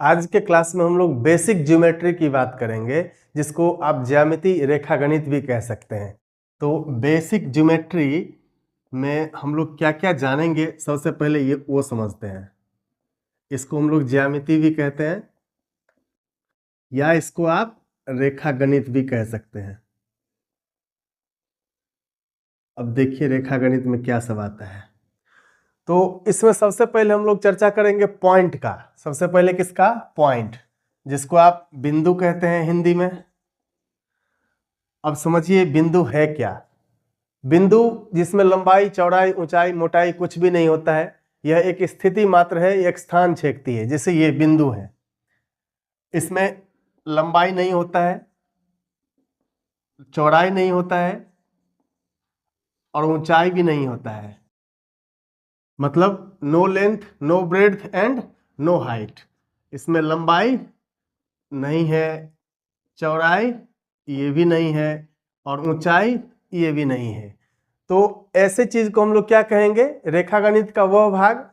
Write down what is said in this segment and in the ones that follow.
आज के क्लास में हम लोग बेसिक ज्योमेट्री की बात करेंगे, जिसको आप ज्यामिति रेखागणित भी कह सकते हैं। तो बेसिक ज्योमेट्री में हम लोग क्या क्या जानेंगे, सबसे पहले ये वो समझते हैं। इसको हम लोग ज्यामिति भी कहते हैं या इसको आप रेखागणित भी कह सकते हैं। अब देखिए रेखागणित में क्या सब आता है। तो इसमें सबसे पहले हम लोग चर्चा करेंगे पॉइंट का। सबसे पहले किसका? पॉइंट, जिसको आप बिंदु कहते हैं हिंदी में। अब समझिए बिंदु है क्या। बिंदु जिसमें लंबाई, चौड़ाई, ऊंचाई, मोटाई कुछ भी नहीं होता है। यह एक स्थिति मात्र है, एक स्थान छेदती है। जैसे ये बिंदु है, इसमें लंबाई नहीं होता है, चौड़ाई नहीं होता है और ऊंचाई भी नहीं होता है। मतलब no length, no breadth and no height. इसमें लंबाई नहीं है, चौड़ाई ये भी नहीं है और ऊंचाई ये भी नहीं है। तो ऐसे चीज को हम लोग क्या कहेंगे? रेखागणित का वह भाग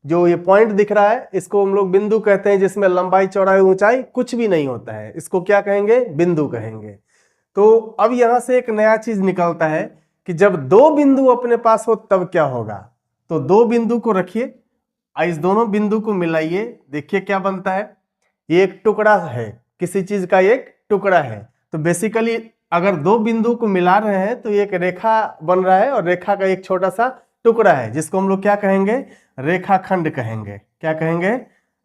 जो ये पॉइंट दिख रहा है, इसको हम लोग बिंदु कहते हैं, जिसमें लंबाई, चौड़ाई, ऊंचाई कुछ भी नहीं होता है। इसको क्या कहेंगे? बिंदु कहेंगे। तो अब यहां से एक नया चीज निकलता है कि जब दो बिंदु अपने पास हो तब क्या होगा। तो दो बिंदु को रखिए, इस दोनों बिंदु को मिलाइए, देखिए क्या बनता है। ये एक टुकड़ा है, किसी चीज का एक टुकड़ा है। तो बेसिकली अगर दो बिंदु को मिला रहे हैं तो एक रेखा बन रहा है और रेखा का एक छोटा सा टुकड़ा है, जिसको हम लोग क्या कहेंगे? रेखाखंड कहेंगे। क्या कहेंगे?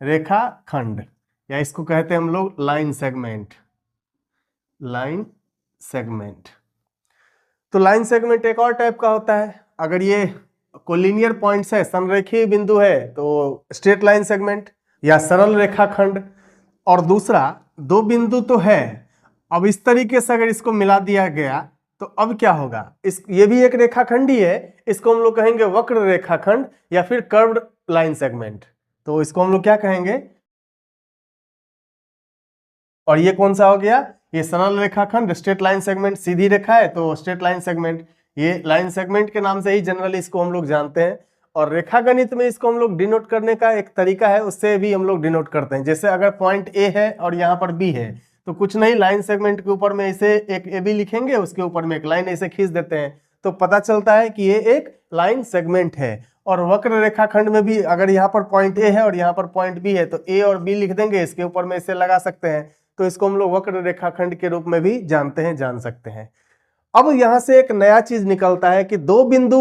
रेखाखंड, या इसको कहते हैं हम लोग लाइन सेगमेंट। Line segment. तो लाइन सेगमेंट एक और टाइप का होता है। अगर ये कोलिनियर पॉइंट्स है, संरेखीय बिंदु है, तो स्ट्रेट लाइन सेगमेंट या सरल रेखाखंड। और दूसरा, दो बिंदु तो है, अब इस तरीके से अगर इसको मिला दिया गया तो अब क्या होगा? ये भी एक रेखाखंड ही है, इसको हम लोग कहेंगे वक्र रेखाखंड या फिर कर्व्ड लाइन सेगमेंट। तो इसको हम लोग क्या कहेंगे? और ये कौन सा हो गया? ये सरल रेखाखंड। स्ट्रेट लाइन सेगमेंट सीधी रेखा है तो स्ट्रेट लाइन सेगमेंट, ये लाइन सेगमेंट के नाम से ही जनरली इसको हम लोग जानते हैं। और रेखागणित में इसको हम लोग डिनोट करने का एक तरीका है, उससे भी हम लोग डिनोट करते हैं। जैसे अगर पॉइंट ए है और यहाँ पर बी है, तो कुछ नहीं, लाइन सेगमेंट के ऊपर में इसे एक ए बी लिखेंगे, उसके ऊपर में एक लाइन ऐसे खींच देते हैं, तो पता चलता है कि ये एक लाइन सेगमेंट है। और वक्र रेखाखंड में भी अगर यहाँ पर पॉइंट ए है और यहाँ पर पॉइंट बी है, तो ए और बी लिख देंगे, इसके ऊपर में इसे लगा सकते हैं, तो इसको हम लोग वक्र रेखाखंड के रूप में भी जानते हैं, जान सकते हैं। अब यहां से एक नया चीज निकलता है कि दो बिंदु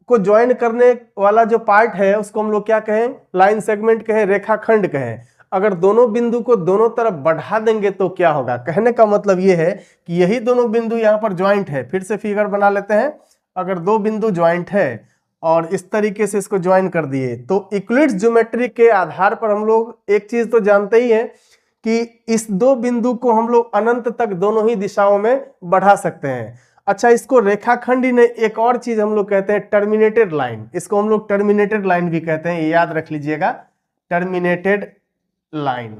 को ज्वाइन करने वाला जो पार्ट है उसको हम लोग क्या कहें? लाइन सेगमेंट कहें, रेखाखंड कहें। अगर दोनों बिंदु को दोनों तरफ बढ़ा देंगे तो क्या होगा? कहने का मतलब ये है कि यही दोनों बिंदु यहाँ पर ज्वाइंट है। फिर से फिगर बना लेते हैं। अगर दो बिंदु ज्वाइंट है और इस तरीके से इसको ज्वाइन कर दिए, तो यूक्लिड्स ज्योमेट्री के आधार पर हम लोग एक चीज तो जानते ही है कि इस दो बिंदु को हम लोग अनंत तक दोनों ही दिशाओं में बढ़ा सकते हैं। अच्छा, इसको रेखाखंड ही नहीं, एक और चीज हम लोग कहते हैं टर्मिनेटेड लाइन। इसको हम लोग टर्मिनेटेड लाइन भी कहते हैं, ये याद रख लीजिएगा, टर्मिनेटेड लाइन।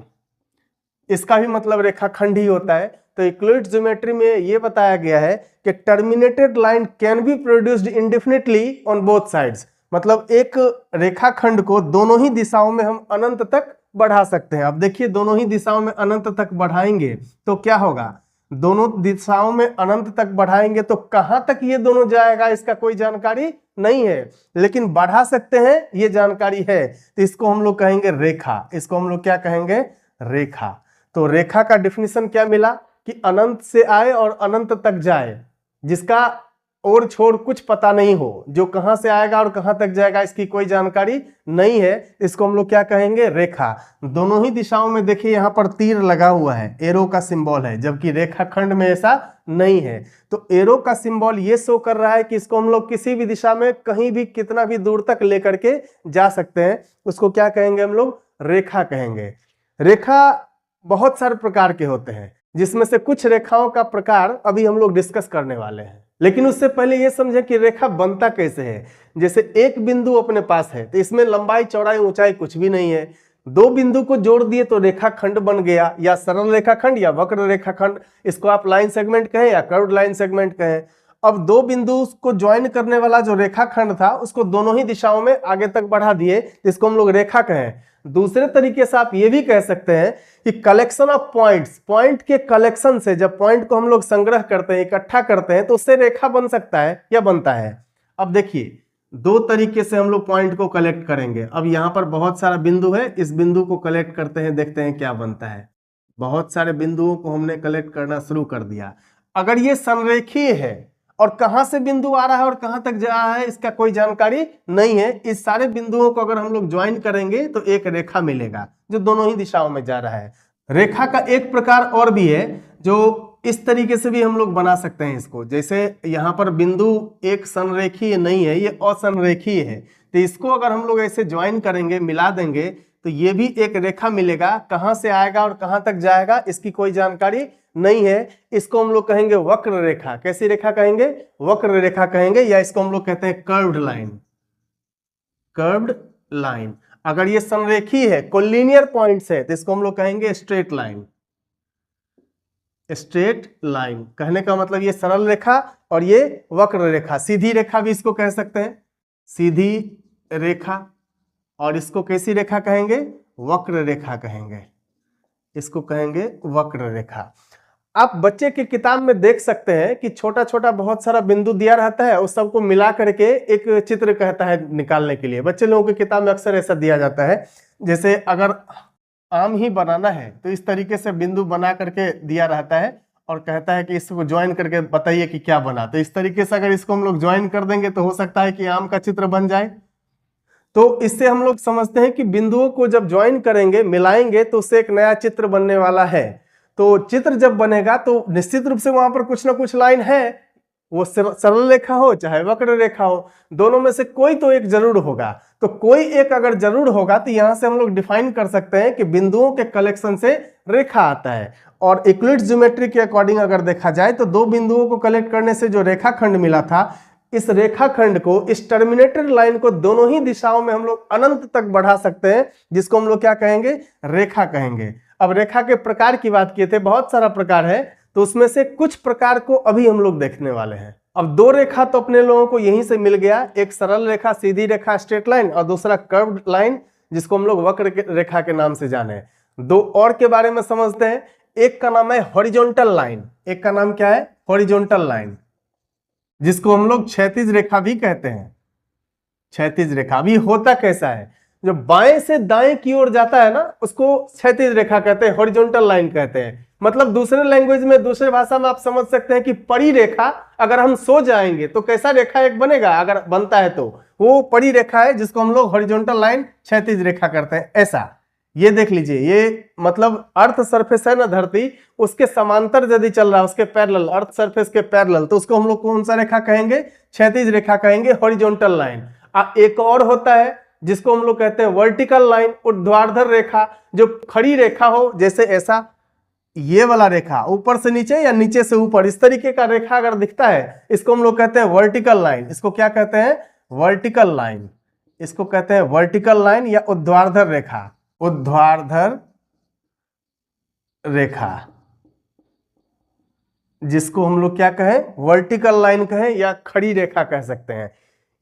इसका भी मतलब रेखाखंड ही होता है। तो यूक्लिड्स ज्योमेट्री में ये बताया गया है कि terminated line can be produced इंडेफिनिटली on both sides. मतलब एक रेखाखंड को दोनों ही दिशाओं में हम अनंत तक बढ़ा सकते हैं। अब देखिए, दोनों ही दिशाओं में अनंत तक बढ़ाएंगे तो क्या होगा? दोनों दिशाओं में अनंत तक बढ़ाएंगे तो कहां तक ये दोनों जाएगा इसका कोई जानकारी नहीं है, लेकिन बढ़ा सकते हैं ये जानकारी है। तो इसको हम लोग कहेंगे रेखा। इसको हम लोग क्या कहेंगे? रेखा। तो रेखा का डिफिनीशन क्या मिला कि अनंत से आए और अनंत तक जाए, जिसका और छोर कुछ पता नहीं हो, जो कहां से आएगा और कहां तक जाएगा इसकी कोई जानकारी नहीं है, इसको हम लोग क्या कहेंगे? रेखा। दोनों ही दिशाओं में देखिए यहाँ पर तीर लगा हुआ है, एरो का सिंबल है, जबकि रेखाखंड में ऐसा नहीं है। तो एरो का सिंबल ये शो कर रहा है कि इसको हम लोग किसी भी दिशा में कहीं भी कितना भी दूर तक लेकर के जा सकते हैं। उसको क्या कहेंगे? हम लोग रेखा कहेंगे। रेखा बहुत सारे प्रकार के होते हैं, जिसमें से कुछ रेखाओं का प्रकार अभी हम लोग डिस्कस करने वाले हैं। लेकिन उससे पहले यह समझें कि रेखा बनता कैसे है। जैसे एक बिंदु अपने पास है तो इसमें लंबाई, चौड़ाई, ऊंचाई कुछ भी नहीं है। दो बिंदु को जोड़ दिए तो रेखाखंड बन गया, या सरल रेखाखंड या वक्र रेखाखंड। इसको आप लाइन सेगमेंट कहें या कर्व्ड लाइन सेगमेंट कहें। अब दो बिंदु को ज्वाइन करने वाला जो रेखाखंड था उसको दोनों ही दिशाओं में आगे तक बढ़ा दिए, इसको हम लोग रेखा कहें। दूसरे तरीके से आप ये भी कह सकते हैं कि कलेक्शन ऑफ पॉइंट्स, पॉइंट के कलेक्शन से, जब पॉइंट को हम लोग संग्रह करते हैं, इकट्ठा करते हैं, तो उससे रेखा बन सकता है या बनता है। अब देखिए दो तरीके से हम लोग पॉइंट को कलेक्ट करेंगे। अब यहाँ पर बहुत सारा बिंदु है, इस बिंदु को कलेक्ट करते हैं, देखते हैं क्या बनता है। बहुत सारे बिंदुओं को हमने कलेक्ट करना शुरू कर दिया। अगर ये संरेखीय है और कहां से बिंदु आ रहा है और कहां तक जा रहा है इसका कोई जानकारी नहीं है, इस सारे बिंदुओं को अगर हम लोग ज्वाइन करेंगे तो एक रेखा मिलेगा जो दोनों ही दिशाओं में जा रहा है। रेखा का एक प्रकार और भी है जो इस तरीके से भी हम लोग बना सकते हैं इसको, जैसे यहाँ पर बिंदु एक संरेखीय नहीं है, ये असंरेखीय है, तो इसको अगर हम लोग ऐसे ज्वाइन करेंगे, मिला देंगे, तो ये भी एक रेखा मिलेगा। कहां से आएगा और कहां तक जाएगा इसकी कोई जानकारी नहीं है। इसको हम लोग कहेंगे वक्र रेखा। कैसी रेखा कहेंगे? वक्र रेखा कहेंगे, या इसको हम लोग कहते हैं कर्व्ड लाइन। Curved line. अगर ये संरेखीय है, कोलिनियर पॉइंट्स है, तो इसको हम लोग कहेंगे स्ट्रेट लाइन। स्ट्रेट लाइन कहने का मतलब ये सरल रेखा और ये वक्र रेखा। सीधी रेखा भी इसको कह सकते हैं, सीधी रेखा। और इसको कैसी रेखा कहेंगे? वक्र रेखा कहेंगे, इसको कहेंगे वक्र रेखा। आप बच्चे की किताब में देख सकते हैं कि छोटा छोटा बहुत सारा बिंदु दिया रहता है, उस सबको मिला करके एक चित्र कहता है निकालने के लिए। बच्चे लोगों की किताब में अक्सर ऐसा दिया जाता है, जैसे अगर आम ही बनाना है तो इस तरीके से बिंदु बना करके दिया रहता है और कहता है कि इसको ज्वाइन करके बताइए कि क्या बना। तो इस तरीके से अगर इसको हम लोग ज्वाइन कर देंगे तो हो सकता है कि आम का चित्र बन जाए। तो इससे हम लोग समझते हैं कि बिंदुओं को जब ज्वाइन करेंगे, मिलाएंगे, तो उससे एक नया चित्र बनने वाला है। तो चित्र जब बनेगा तो निश्चित रूप से वहां पर कुछ ना कुछ लाइन है, वो सरल रेखा हो चाहे वक्र रेखा हो, दोनों में से कोई तो एक जरूर होगा। तो कोई एक अगर जरूर होगा तो यहां से हम लोग डिफाइन कर सकते हैं कि बिंदुओं के कलेक्शन से रेखा आता है। और यूक्लिड्स ज्योमेट्री के अकॉर्डिंग अगर देखा जाए तो दो बिंदुओं को कलेक्ट करने से जो रेखाखंड मिला था, इस रेखाखंड को, इस टर्मिनेटर लाइन को दोनों ही दिशाओं में हम लोग अनंत तक बढ़ा सकते हैं, जिसको हम लोग क्या कहेंगे? रेखा कहेंगे। अब रेखा के प्रकार की बात किए थे, बहुत सारा प्रकार है, तो उसमें से कुछ प्रकार को अभी हम लोग देखने वाले हैं। अब दो रेखा तो अपने लोगों को यहीं से मिल गया, एक सरल रेखा सीधी रेखा स्ट्रेट लाइन, और दूसरा कर्व्ड लाइन जिसको हम लोग वक्र रेखा के नाम से जाने। दो और के बारे में समझते हैं। एक का नाम है हॉरिजॉन्टल लाइन, एक का नाम क्या है? हॉरिजॉन्टल लाइन, जिसको हम लोग क्षैतिज रेखा भी कहते हैं। क्षैतिज रेखा अभी होता कैसा है? जो बाएं से दाएं की ओर जाता है ना, उसको क्षैतिज रेखा कहते हैं, हॉरिजॉन्टल लाइन कहते हैं। मतलब दूसरे लैंग्वेज में, दूसरे भाषा में आप समझ सकते हैं कि परी रेखा, अगर हम सो जाएंगे तो कैसा रेखा एक बनेगा, अगर बनता है तो वो परी रेखा है, जिसको हम लोग हॉरिजॉन्टल लाइन, क्षैतिज रेखा करते हैं। ऐसा ये देख लीजिए, ये मतलब अर्थ सरफेस है ना धरती, उसके समांतर यदि चल रहा है, उसके पैरेलल, अर्थ सरफेस के पैरेलल, तो उसको हम लोग कौन सा रेखा कहेंगे? क्षैतिज रेखा कहेंगे, हॉरिजॉन्टल लाइन। एक और होता है जिसको हम लोग कहते हैं वर्टिकल लाइन, ऊर्ध्वाधर रेखा, जो खड़ी रेखा हो, जैसे ऐसा ये वाला रेखा ऊपर से नीचे या नीचे से ऊपर, इस तरीके का रेखा अगर दिखता है, इसको हम लोग कहते हैं वर्टिकल लाइन। इसको क्या कहते हैं? Vertical line. इसको कहते हैं वर्टिकल लाइन या ऊर्ध्वाधर रेखा। ऊर्ध्वाधर रेखा, जिसको हम लोग क्या कहें? वर्टिकल लाइन कहें या खड़ी रेखा कह सकते हैं।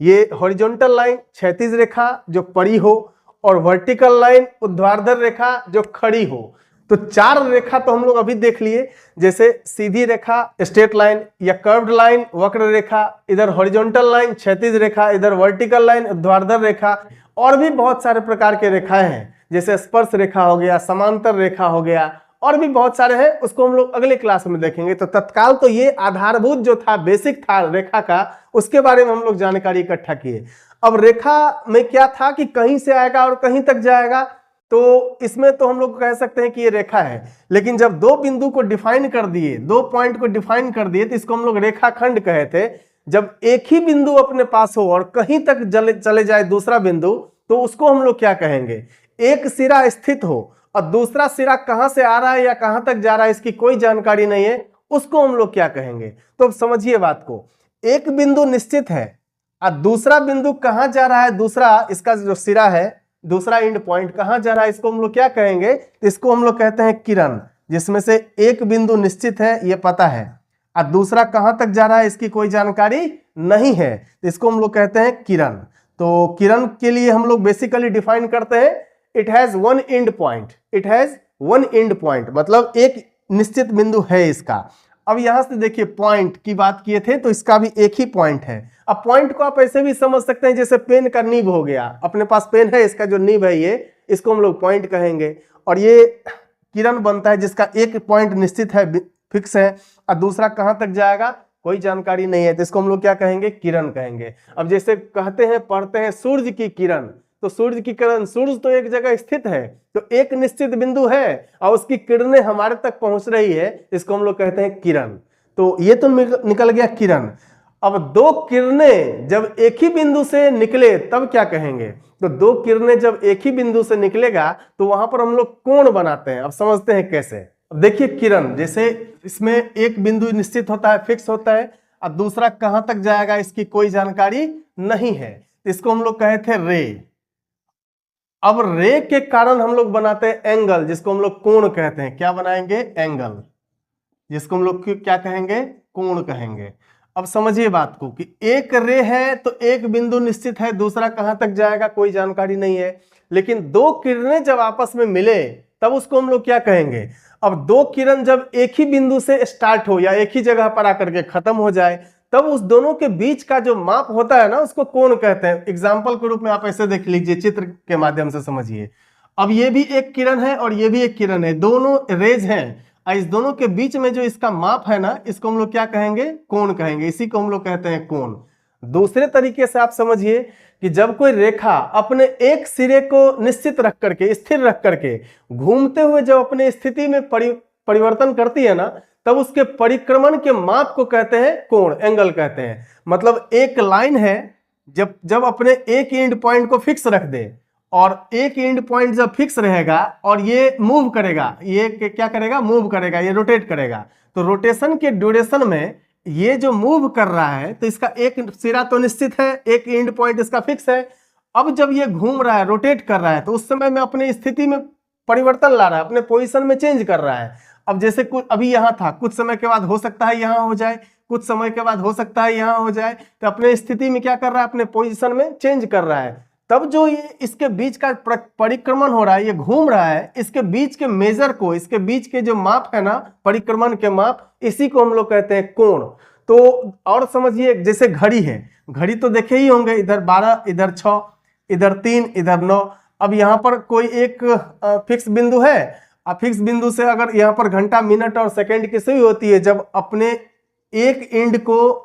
ये हॉरिजॉन्टल लाइन क्षैतिज रेखा जो पड़ी हो, और वर्टिकल लाइन ऊर्ध्वाधर रेखा जो खड़ी हो। तो चार रेखा तो हम लोग अभी देख लिए, जैसे सीधी रेखा स्ट्रेट लाइन या कर्व्ड लाइन वक्र रेखा, इधर हॉरिजॉन्टल लाइन क्षैतिज रेखा, इधर वर्टिकल लाइन ऊर्ध्वाधर रेखा। और भी बहुत सारे प्रकार के रेखाएं हैं, जैसे स्पर्श रेखा हो गया, समांतर रेखा हो गया, और भी बहुत सारे हैं, उसको हम लोग अगले क्लास में देखेंगे। तो तत्काल तो ये आधारभूत जो था, बेसिक था रेखा का, उसके बारे में हम लोग जानकारी इकट्ठा किए। अब रेखा में क्या था कि कहीं से आएगा और कहीं तक जाएगा, तो इसमें तो हम लोग कह सकते हैं कि ये रेखा है। लेकिन जब दो बिंदु को डिफाइन कर दिए, दो पॉइंट को डिफाइन कर दिए, तो इसको हम लोग रेखाखंड कहे थे। जब एक ही बिंदु अपने पास हो और कहीं तक चले जाए दूसरा बिंदु, तो उसको हम लोग क्या कहेंगे? एक सिरा स्थित हो और दूसरा सिरा कहां से आ रहा है या कहां तक जा रहा है इसकी कोई जानकारी नहीं है, उसको हम लोग क्या कहेंगे? तो अब समझिए बात को, एक बिंदु निश्चित है और दूसरा बिंदु कहां जा रहा है, दूसरा इसका जो सिरा है, दूसरा एंड पॉइंट कहां जा रहा है, इसको हम लोग क्या कहेंगे? इसको हम लोग कहते हैं किरण, जिसमें से एक बिंदु निश्चित है, ये पता है, और दूसरा कहां तक जा रहा है इसकी कोई जानकारी नहीं है, तो इसको हम लोग कहते हैं किरण। तो किरण के लिए हम लोग बेसिकली डिफाइन करते हैं it has one and point, it has one and point, मतलब एक निश्चित बिंदु है इसका। अब यहां से देखिए पॉइंट की बात किए थे तो इसका भी एक ही पॉइंट है। अब पॉइंट को आप ऐसे भी समझ सकते हैं जैसे पेन का नीब हो गया, अपने पास पेन है, इसका जो नीब है ये, इसको हम लोग पॉइंट कहेंगे। और ये किरण बनता है जिसका एक पॉइंट निश्चित है, फिक्स है, और दूसरा कहां तक जाएगा कोई जानकारी नहीं है, तो इसको हम लोग क्या कहेंगे, किरण कहेंगे। अब जैसे कहते हैं पढ़ते हैं सूर्य की किरण, तो सूर्य की किरण, सूर्य तो एक जगह स्थित है, तो एक निश्चित बिंदु है और उसकी किरणें हमारे तक पहुंच रही है, इसको हम लोग कहते हैं किरण। तो ये तो निकल गया किरण। अब दो किरणें जब एक ही बिंदु से निकले तब क्या कहेंगे, तो दो किरणें जब एक ही बिंदु से निकलेगा तो वहां पर हम लोग कोण बनाते हैं। अब समझते हैं कैसे। अब देखिए किरण, जैसे इसमें एक बिंदु निश्चित होता है, फिक्स होता है, और दूसरा कहां तक जाएगा इसकी कोई जानकारी नहीं है, इसको हम लोग कहे थे रे। अब रे के कारण हम लोग बनाते हैं एंगल, जिसको हम लोग कोण कहते हैं। क्या बनाएंगे, एंगल, जिसको हम लोग क्या कहेंगे, कोण कहेंगे। अब समझिए बात को कि एक रे है तो एक बिंदु निश्चित है, दूसरा कहां तक जाएगा कोई जानकारी नहीं है, लेकिन दो किरणें जब आपस में मिले तब उसको हम लोग क्या कहेंगे। अब दो किरण जब एक ही बिंदु से स्टार्ट हो या एक ही जगह पर आकर के खत्म हो जाए तब उस दोनों के बीच का जो माप होता है ना, उसको कोण कहते हैं। एग्जाम्पल के रूप में आप ऐसे देख लीजिए, चित्र के माध्यम से समझिए। अब ये भी एक किरण है और ये भी एक किरण है, दोनों रेज हैं, इस दोनों के बीच में जो इसका माप है ना, इसको हम लोग क्या कहेंगे, कोण कहेंगे। इसी को हम लोग कहते हैं कोण। दूसरे तरीके से आप समझिए कि जब कोई रेखा अपने एक सिरे को निश्चित रख करके, स्थिर रख करके घूमते हुए जब अपने स्थिति में परिवर्तन करती है ना, तब उसके परिक्रमण के माप को कहते हैं कोण, एंगल कहते हैं। मतलब एक लाइन है, जब अपने एक एंड पॉइंट को फिक्स रख दे और एक एंड पॉइंट जब फिक्स रहेगा और ये मूव करेगा, ये क्या करेगा, मूव करेगा, ये रोटेट करेगा, तो रोटेशन के ड्यूरेशन में ये जो मूव कर रहा है तो इसका एक सिरा तो निश्चित है, एक एंड पॉइंट इसका फिक्स है। अब जब ये घूम रहा है, रोटेट कर रहा है, तो उस समय में अपने स्थिति में परिवर्तन ला रहा है, अपने पोजीशन में चेंज कर रहा है। अब जैसे कुछ अभी यहां था, कुछ समय के बाद हो सकता है यहां हो जाए, कुछ समय के बाद हो सकता है यहां हो जाए, तो अपने स्थिति में क्या कर रहा है, अपने पोजीशन में चेंज कर रहा है। तब जो ये इसके बीच का परिक्रमण हो रहा है, ये घूम रहा है, इसके बीच के मेजर को, इसके बीच के जो माप है ना, परिक्रमण के माप, इसी को हम लोग कहते हैं कोण। तो और समझिए, जैसे घड़ी है, घड़ी तो देखे ही होंगे, इधर 12, इधर 6, इधर 3, इधर 9। अब यहाँ पर कोई एक फिक्स बिंदु है, फिक्स बिंदु से अगर यहाँ पर घंटा, मिनट और सेकंड की सुई होती है, जब अपने एक एंड को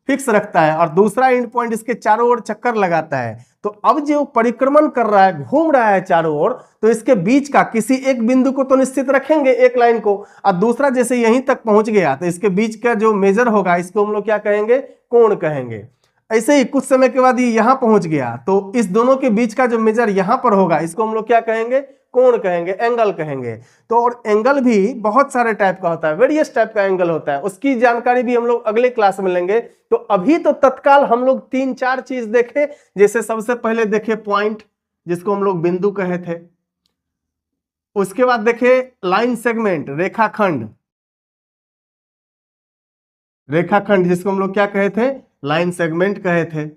फिक्स रखता है और दूसरा एंड पॉइंट इसके चारों ओर चक्कर लगाता है, तो अब जो परिक्रमण कर रहा है, घूम रहा है चारों ओर, तो इसके बीच का किसी एक बिंदु को तो निश्चित रखेंगे, एक लाइन को, और दूसरा जैसे यहीं तक पहुंच गया तो इसके बीच का जो मेजर होगा, इसको हम लोग क्या कहेंगे, कोण कहेंगे। ऐसे ही कुछ समय के बाद ये यहां पहुंच गया तो इस दोनों के बीच का जो मेजर यहां पर होगा, इसको हम लोग क्या कहेंगे, कोण कहेंगे, एंगल कहेंगे। तो और एंगल भी बहुत सारे टाइप का होता है, वेरियस टाइप का एंगल होता है, उसकी जानकारी भी हम लोग अगले क्लास में लेंगे। तो अभी तो तत्काल हम लोग 3-4 चीज देखे। जैसे सबसे पहले देखे पॉइंट, जिसको हम लोग बिंदु कहे थे। उसके बाद देखे लाइन सेगमेंट, रेखाखंड, रेखाखंड जिसको हम लोग क्या कहे थे, लाइन सेगमेंट कहे थे।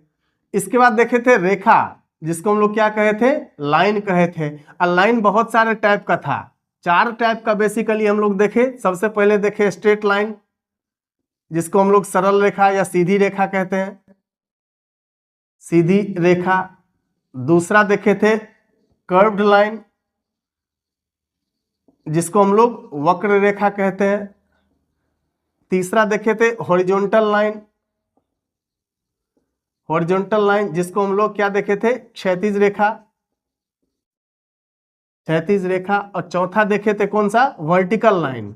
इसके बाद देखे थे रेखा, जिसको हम लोग क्या कहे थे, लाइन कहे थे। और लाइन बहुत सारे टाइप का था, 4 टाइप का बेसिकली हम लोग देखे। सबसे पहले देखे स्ट्रेट लाइन, जिसको हम लोग सरल रेखा या सीधी रेखा कहते हैं, सीधी रेखा। दूसरा देखे थे कर्व्ड लाइन, जिसको हम लोग वक्र रेखा कहते हैं। तीसरा देखे थे हॉरिजॉन्टल लाइन, हॉरिजॉन्टल लाइन, जिसको हम लोग क्या देखे थे, क्षैतिज रेखा, क्षैतिज रेखा। और चौथा देखे थे कौन सा, वर्टिकल लाइन,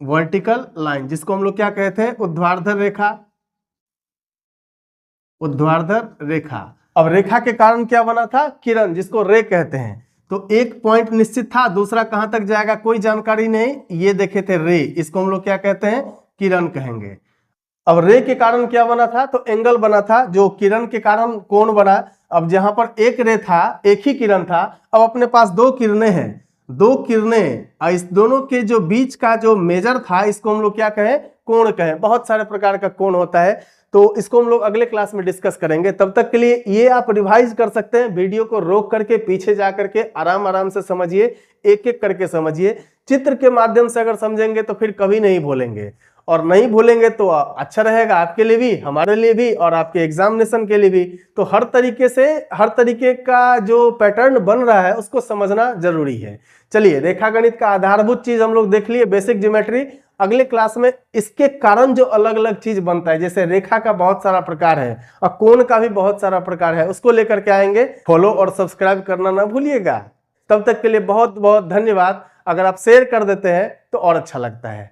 वर्टिकल लाइन, जिसको हम लोग क्या कहते हैं, ऊर्ध्वाधर रेखा, ऊर्ध्वाधर रेखा। अब रेखा के कारण क्या बना था, किरण, जिसको रे कहते हैं। तो एक पॉइंट निश्चित था, दूसरा कहां तक जाएगा कोई जानकारी नहीं, ये देखे थे रे, इसको हम लोग क्या कहते हैं, किरण कहेंगे। अब रे के कारण क्या बना था, तो एंगल बना था, जो किरण के कारण कोण बना। अब जहां पर एक रे था, एक ही किरण था, अब अपने पास 2 किरणें हैं, दो किरणें और इस दोनों के जो बीच का जो मेजर था इसको हम लोग क्या कहें, कोण कहें। बहुत सारे प्रकार का कोण होता है, तो इसको हम लोग अगले क्लास में डिस्कस करेंगे। तब तक के लिए ये आप रिवाइज कर सकते हैं, वीडियो को रोक करके पीछे जा करके आराम आराम से समझिए, एक एक करके समझिए। चित्र के माध्यम से अगर समझेंगे तो फिर कभी नहीं भूलेंगे, और नहीं भूलेंगे तो अच्छा रहेगा आपके लिए भी, हमारे लिए भी, और आपके एग्जामिनेशन के लिए भी। तो हर तरीके से, हर तरीके का जो पैटर्न बन रहा है उसको समझना जरूरी है। चलिए, रेखागणित का आधारभूत चीज हम लोग देख लिए, बेसिक ज्योमेट्री। अगले क्लास में इसके कारण जो अलग अलग चीज बनता है, जैसे रेखा का बहुत सारा प्रकार है और कोण का भी बहुत सारा प्रकार है, उसको लेकर के आएंगे। फॉलो और सब्सक्राइब करना ना भूलिएगा। तब तक के लिए बहुत बहुत धन्यवाद। अगर आप शेयर कर देते हैं तो और अच्छा लगता है।